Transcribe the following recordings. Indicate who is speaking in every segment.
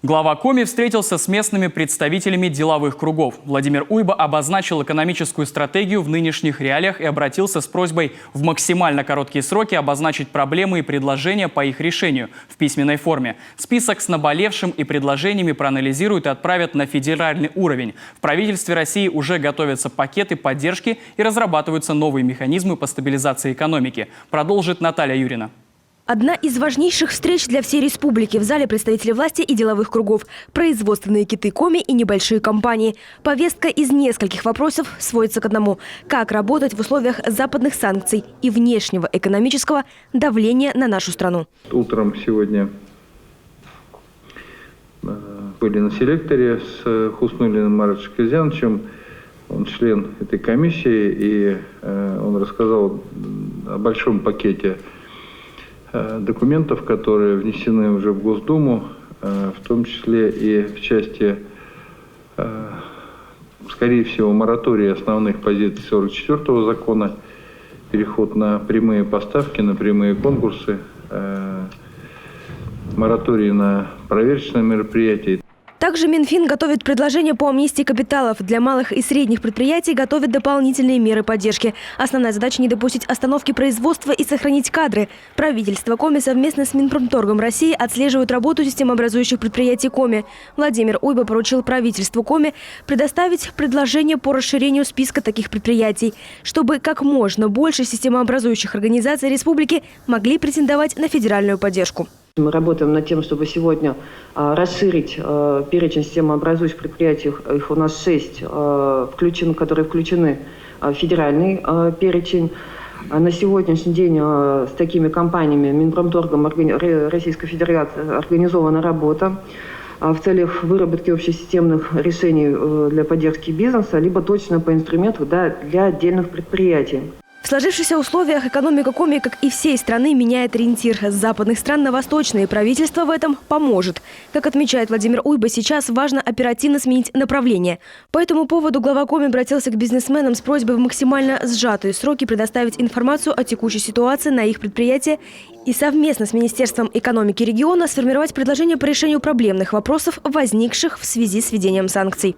Speaker 1: Глава Коми встретился с местными представителями деловых кругов. Владимир Уйба обозначил экономическую стратегию в нынешних реалиях и обратился с просьбой в максимально короткие сроки обозначить проблемы и предложения по их решению в письменной форме. Список с наболевшим и предложениями проанализируют и отправят на федеральный уровень. В правительстве России уже готовятся пакеты поддержки и разрабатываются новые механизмы по стабилизации экономики. Продолжит Наталья Юрина.
Speaker 2: Одна из важнейших встреч для всей республики в зале представителей власти и деловых кругов. Производственные киты Коми и небольшие компании. Повестка из нескольких вопросов сводится к одному. Как работать в условиях западных санкций и внешнего экономического давления на нашу страну?
Speaker 3: Утром сегодня были на селекторе с Хуснуллиным Маратом Шакирзяновичем. Он член этой комиссии, и он рассказал о большом пакете документов, которые внесены уже в Госдуму, в том числе и в части, скорее всего, моратория основных позиций 44-го закона, переход на прямые поставки, на прямые конкурсы, мораторий на проверочные мероприятия.
Speaker 2: Также Минфин готовит предложение по амнистии капиталов. Для малых и средних предприятий готовит дополнительные меры поддержки. Основная задача – не допустить остановки производства и сохранить кадры. Правительство Коми совместно с Минпромторгом России отслеживают работу системообразующих предприятий Коми. Владимир Уйба поручил правительству Коми предоставить предложение по расширению списка таких предприятий, чтобы как можно больше системообразующих организаций республики могли претендовать на федеральную поддержку.
Speaker 4: Мы работаем над тем, чтобы сегодня расширить перечень системообразующих предприятий. Их у нас 6, которые включены в федеральный перечень. На сегодняшний день с такими компаниями Минпромторгом Российской Федерации организована работа в целях выработки общесистемных решений для поддержки бизнеса, либо точно по инструменту для отдельных предприятий.
Speaker 2: В сложившихся условиях экономика Коми, как и всей страны, меняет ориентир с западных стран на восточные. Правительство в этом поможет. Как отмечает Владимир Уйба, сейчас важно оперативно сменить направление. По этому поводу глава Коми обратился к бизнесменам с просьбой в максимально сжатые сроки предоставить информацию о текущей ситуации на их предприятии и совместно с Министерством экономики региона сформировать предложение по решению проблемных вопросов, возникших в связи с введением санкций.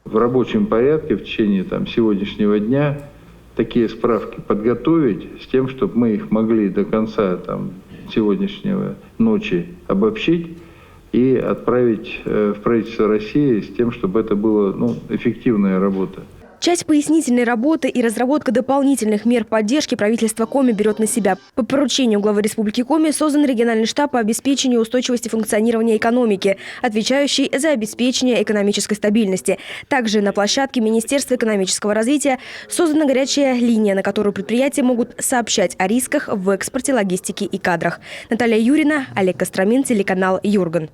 Speaker 3: В рабочем порядке в течение сегодняшнего дня такие справки подготовить с тем, чтобы мы их могли до конца сегодняшнего ночи обобщить и отправить в правительство России с тем, чтобы это была эффективная работа.
Speaker 2: Часть пояснительной работы и разработка дополнительных мер поддержки правительство Коми берет на себя. По поручению главы Республики Коми создан региональный штаб по обеспечению устойчивости функционирования экономики, отвечающий за обеспечение экономической стабильности. Также на площадке Министерства экономического развития создана горячая линия, на которую предприятия могут сообщать о рисках в экспорте, логистике и кадрах. Наталья Юрина, Олег Костромин, телеканал Юрган.